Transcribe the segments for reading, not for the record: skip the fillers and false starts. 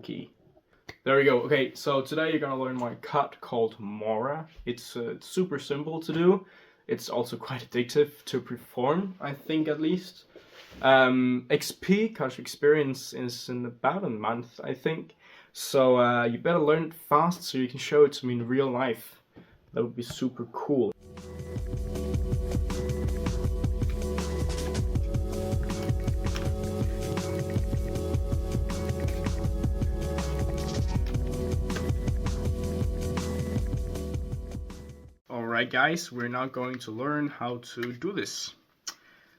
Okay. There we go. Okay, so today you're gonna learn my cut called Mora. It's super simple to do. It's also quite addictive to perform, I think, at least. XP, Cardistry experience, is in about a month, I think. So you better learn it fast so you can show it to me in real life. That would be super cool. Alright guys, we're now going to learn how to do this.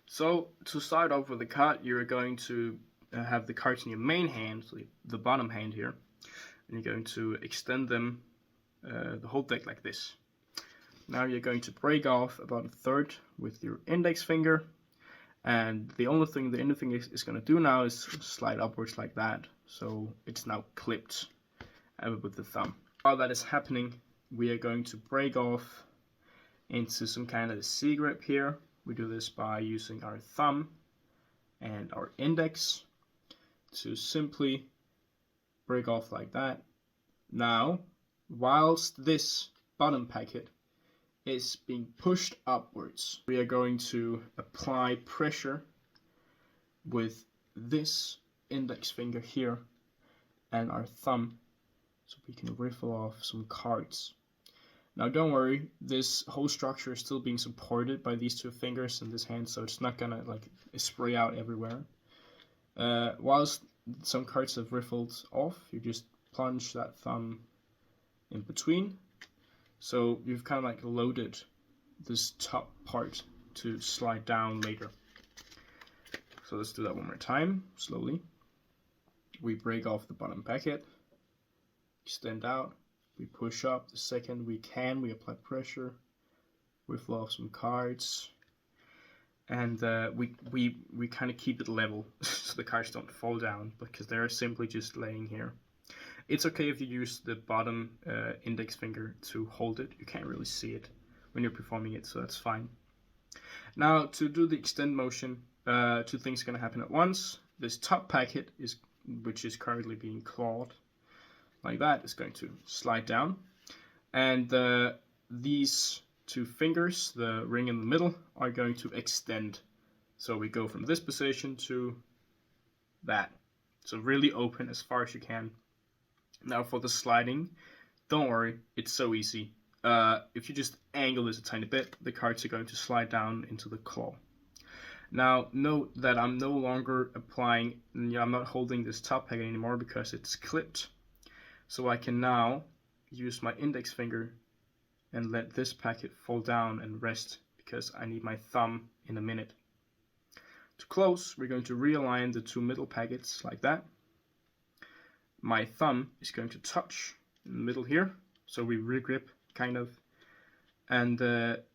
So to start off with the cut, you're going to have the cards in your main hand, so the bottom hand here, and you're going to extend them, the whole deck like this. Now you're going to break off about a third with your index finger, and the only thing the index finger is going to do now is slide upwards like that, so it's now clipped with the thumb. While that is happening, we are going to break off into some kind of a C grip here. We do this by using our thumb and our index to simply break off like that. Now, whilst this bottom packet is being pushed upwards, we are going to apply pressure with this index finger here and our thumb so we can riffle off some cards. Now don't worry, this whole structure is still being supported by these two fingers in this hand, so it's not gonna like spray out everywhere. Whilst some cards have riffled off, you just plunge that thumb in between, so you've kind of like loaded this top part to slide down later. So let's do that one more time, slowly. We break off the bottom packet, extend out. We push up the second we can, we apply pressure, riffle off some cards, and we kind of keep it level so the cards don't fall down because they're simply just laying here. It's okay if you use the bottom index finger to hold it. You can't really see it when you're performing it, so that's fine. Now to do the extend motion, two things are going to happen at once. This top packet, which is currently being clawed like that, is going to slide down, and these two fingers, the ring in the middle, are going to extend. So we go from this position to that. So really open as far as you can. Now for the sliding, don't worry, it's so easy. If you just angle this a tiny bit, the cards are going to slide down into the claw. Now note that I'm no longer applying, I'm not holding this top packet anymore because it's clipped. So I can now use my index finger and let this packet fall down and rest because I need my thumb in a minute. To close, we're going to realign the two middle packets like that. My thumb is going to touch in the middle here, so we regrip kind of. And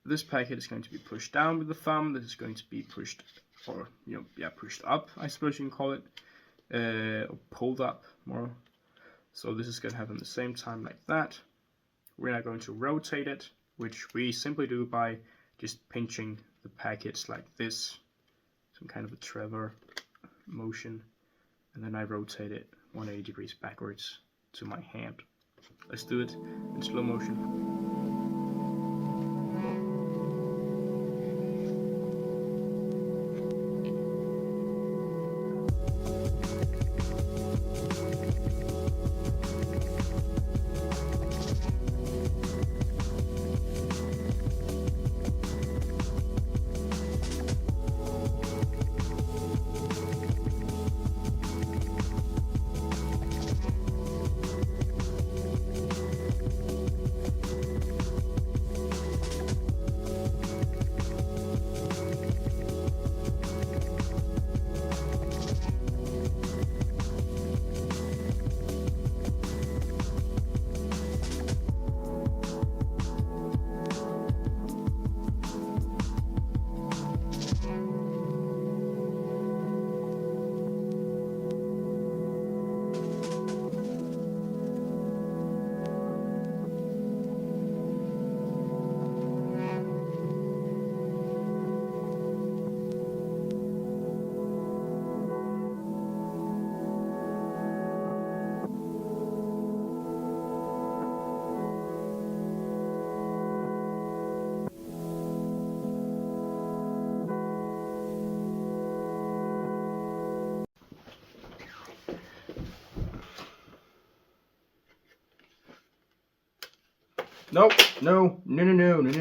this packet is going to be pushed down with the thumb. This is going to be pushed, or pushed up, I suppose you can call it, or pulled up more. So this is going to happen at the same time like that. We're now going to rotate it, which we simply do by just pinching the packets like this, some kind of a Trevor motion, and then I rotate it 180 degrees backwards to my hand. Let's do it in slow motion. No, no, no, no, no, no, no.